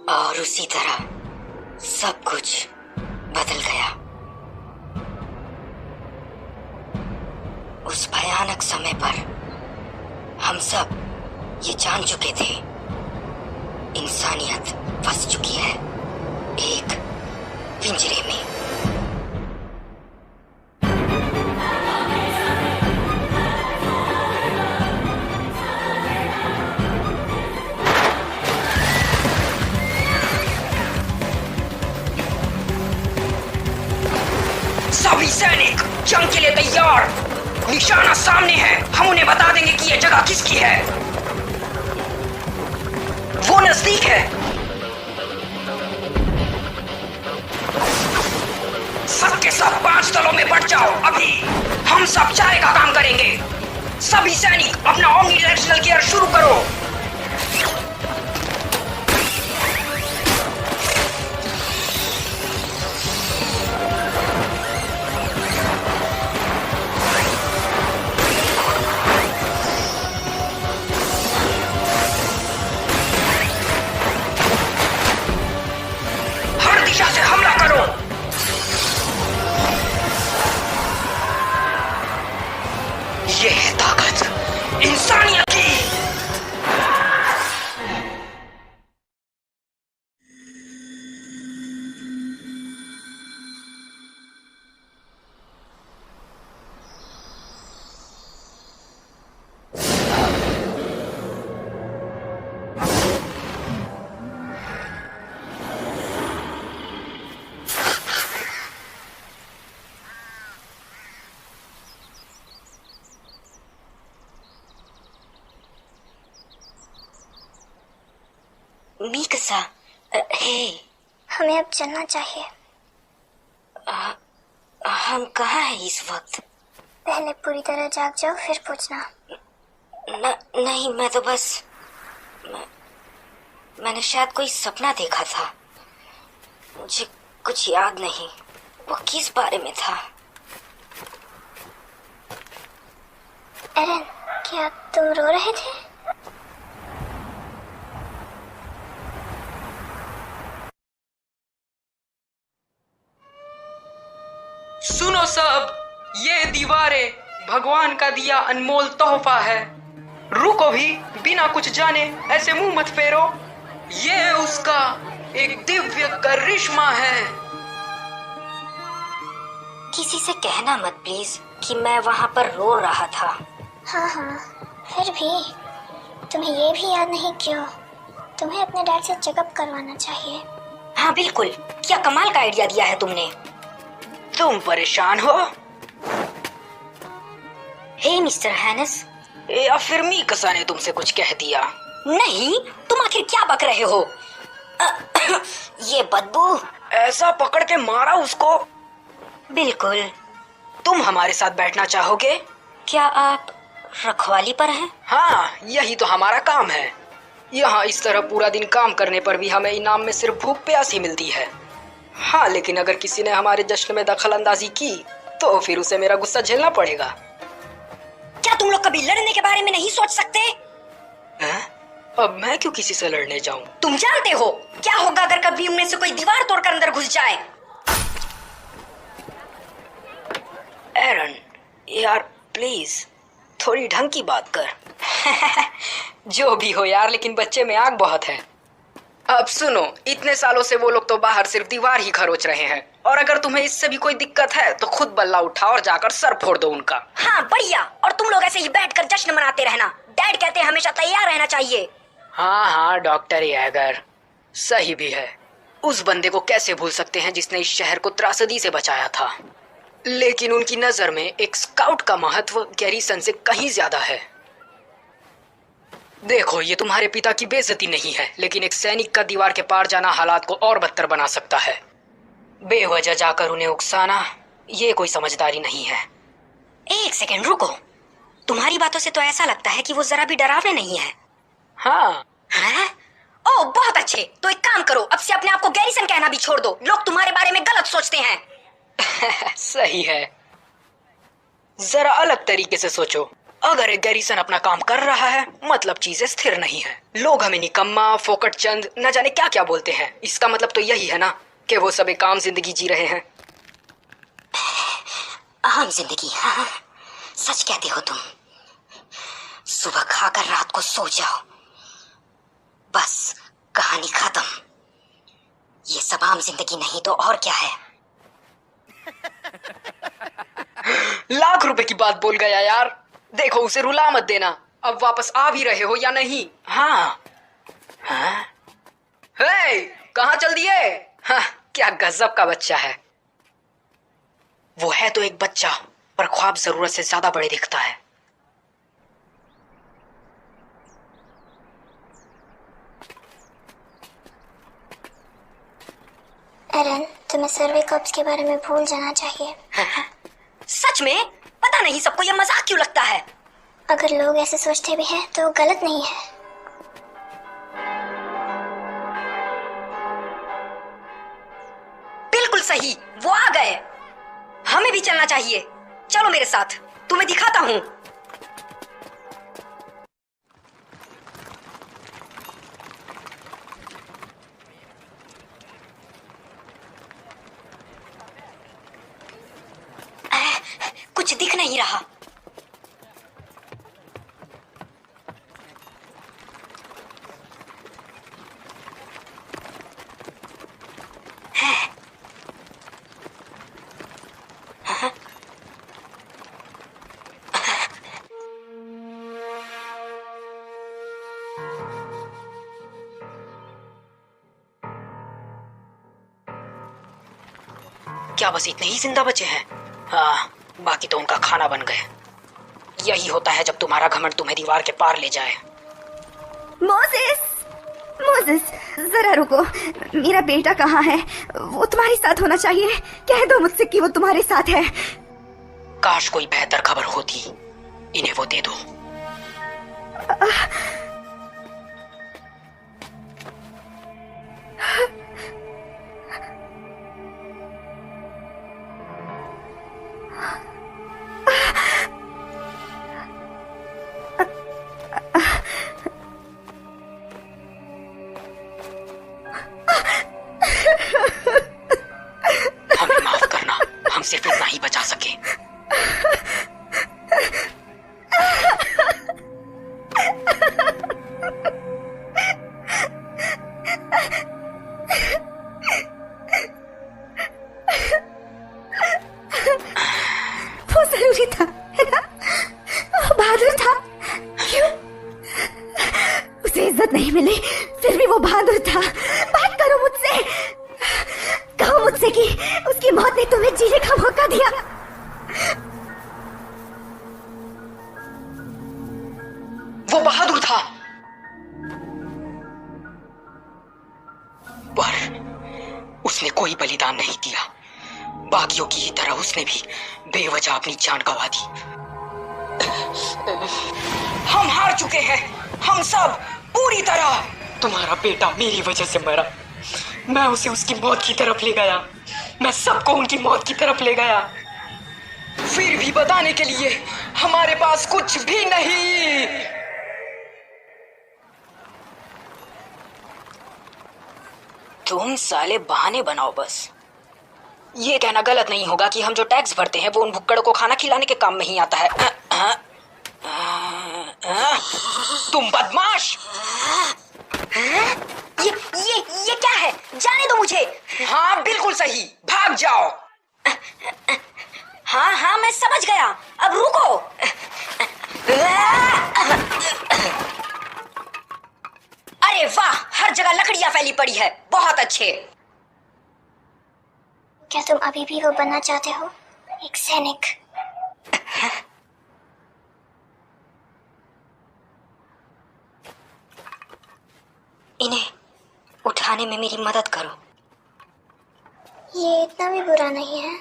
और उसी तरह सब कुछ बदल गया। उस भयानक समय पर हम सब ये जान चुके थे, इंसानियत फंस चुकी है एक पिंजरे में। सभी सैनिक जंग के लिए तैयार। निशाना सामने है, हम उन्हें बता देंगे कि यह जगह किसकी है। वो नजदीक है। सबके सब 5 दलों में बढ़ जाओ। अभी हम सब चारे का काम करेंगे। सभी सैनिक अपना ओमनी डायरेक्शनल गियर शुरू करो। से हमला करो। ये है ताकत इंसानियत की। मीकसा, हे, हमें अब चलना चाहिए। हम कहाँ हैं इस वक्त? पहले पूरी तरह जाग जाओ फिर पूछना। नहीं, मैं तो बस मैंने शायद कोई सपना देखा था। मुझे कुछ याद नहीं वो किस बारे में था। एरन, क्या तुम रो रहे थे? सुनो सब, ये दीवारें भगवान का दिया अनमोल तोहफा है। रुको भी, बिना कुछ जाने ऐसे मुंह मत फेरो। ये उसका एक दिव्य करिश्मा है। किसी से कहना मत प्लीज कि मैं वहाँ पर रो रहा था। हाँ, फिर भी तुम्हें ये भी याद नहीं क्यों? तुम्हें अपने डैड से चेकअप करवाना चाहिए। हाँ बिल्कुल, क्या कमाल का आइडिया दिया है तुमने। तुम परेशान हो? हे मिस्टर हैनस, या फिर मीकसा ने तुमसे कुछ कह दिया? नहीं, तुम आखिर क्या बक रहे हो? ये बदबू। ऐसा पकड़ के मारा उसको। बिल्कुल। तुम हमारे साथ बैठना चाहोगे? क्या आप रखवाली पर हैं? हाँ, यही तो हमारा काम है। यहाँ इस तरह पूरा दिन काम करने पर भी हमें इनाम में सिर्फ भूख प्यास ही मिलती है। हाँ, लेकिन अगर किसी ने हमारे जश्न में दखल अंदाजी की तो फिर उसे मेरा गुस्सा झेलना पड़ेगा। क्या तुम लोग कभी लड़ने के बारे में नहीं सोच सकते? अब मैं क्यों किसी से लड़ने जाऊं? तुम जानते हो क्या होगा अगर कभी उनमें से कोई दीवार तोड़कर अंदर घुस जाए? एरन, यार प्लीज थोड़ी ढंग की बात कर। जो भी हो यार, लेकिन बच्चे में आग बहुत है। अब सुनो, इतने सालों से वो लोग तो बाहर सिर्फ दीवार ही खरोच रहे हैं, और अगर तुम्हें इससे भी कोई दिक्कत है तो खुद बल्ला उठाओ और जाकर सर फोड़ दो उनका। हाँ बढ़िया, और तुम लोग ऐसे ही बैठकर जश्न मनाते रहना। डैड कहते हैं हमेशा तैयार रहना चाहिए। हाँ, डॉक्टर यागर सही भी है। उस बंदे को कैसे भूल सकते हैं जिसने इस शहर को त्रासदी से बचाया था। लेकिन उनकी नजर में एक स्काउट का महत्व गैरीसन से कहीं ज्यादा है। देखो, ये तुम्हारे पिता की बेइज्जती नहीं है, लेकिन एक सैनिक का दीवार के पार जाना हालात को और बदतर बना सकता है। बेवजह जाकर उन्हें उकसाना ये कोई समझदारी नहीं है। एक सेकंड रुको, तुम्हारी बातों से तो ऐसा लगता है कि वो जरा भी डरावने नहीं है। हाँ। हैं? ओह बहुत अच्छे, तो एक काम करो, अब से अपने आप को गैरीसन कहना भी छोड़ दो। लोग तुम्हारे बारे में गलत सोचते हैं। सही है, जरा अलग तरीके से सोचो। अगर एक गैरीसन अपना काम कर रहा है मतलब चीजें स्थिर नहीं है। लोग हमें निकम्मा, फोकट चंद, न जाने क्या क्या बोलते हैं। इसका मतलब तो यही है ना कि वो सब एक आम जिंदगी जी रहे हैं। आम जिंदगी? हाँ, सच कहते हो तुम। सुबह खाकर रात को सो जाओ, बस कहानी खत्म। ये सब आम जिंदगी नहीं तो और क्या है? लाख रुपए की बात बोल गया यार। देखो, उसे रुला मत देना। अब वापस आ भी रहे हो या नहीं? हाँ हाँ। हे, कहाँ चल दिए? हाँ, क्या गजब का बच्चा है। वो है तो एक बच्चा, पर ख्वाब जरूरत से ज्यादा बड़े दिखता है। एरन, तुम्हें सर्वे कॉर्प्स के बारे में भूल जाना चाहिए। सच में? पता नहीं सबको ये मजाक क्यों लगता है। अगर लोग ऐसे सोचते भी हैं तो गलत नहीं है। बिल्कुल सही, वो आ गए। हमें भी चलना चाहिए। चलो मेरे साथ, तुम्हें दिखाता हूँ। कुछ दिख नहीं रहा। क्या बस इतने ही जिंदा बचे हैं? हाँ, बाकी तो उनका खाना बन गए। यही होता है जब तुम्हारा घमंड तुम्हें दीवार के पार ले जाए। मोसेस, मोसेस, जरा रुको। मेरा बेटा कहाँ है? वो तुम्हारे साथ होना चाहिए। कह दो मुझसे कि वो तुम्हारे साथ है। काश कोई बेहतर खबर होती। इन्हें वो दे दो। हमें माफ करना, हम सिर्फ इतना ही बचा सके। वो जरूरी था, है ना? वो बहादुर था। क्यों? उसे इज्जत नहीं मिली, फिर भी वो बहादुर था। बात करो मुझसे। कहो मुझसे कि उसकी मौत ने तुम्हें जीने का मौका दिया। वो बहादुर था, पर उसने कोई बलिदान नहीं दिया। बाकियों की ही तरह उसने भी बेवजह अपनी जान गंवा दी। हम हार चुके हैं, हम सब पूरी तरह। तुम्हारा बेटा मेरी वजह से मरा। मैं उसे उसकी मौत की तरफ ले गया। मैं सबको उनकी मौत की तरफ ले गया। फिर भी बताने के लिए हमारे पास कुछ भी नहीं। तुम साले बहाने बनाओ बस। ये कहना गलत नहीं होगा कि हम जो टैक्स भरते हैं वो उन भुक्कड़ों को खाना खिलाने के काम में ही आता है। तुम बदमाश! ये क्या है? जाने दो मुझे। हाँ, बिल्कुल सही। भाग जाओ। हाँ हाँ, मैं समझ गया। अब रुको। अरे वाह, हर जगह लकड़ियां फैली पड़ी है। बहुत अच्छे। क्या तुम अभी भी वो बनना चाहते हो, एक सैनिक? इन्हें उठाने में मेरी मदद करो। ये इतना भी बुरा नहीं है।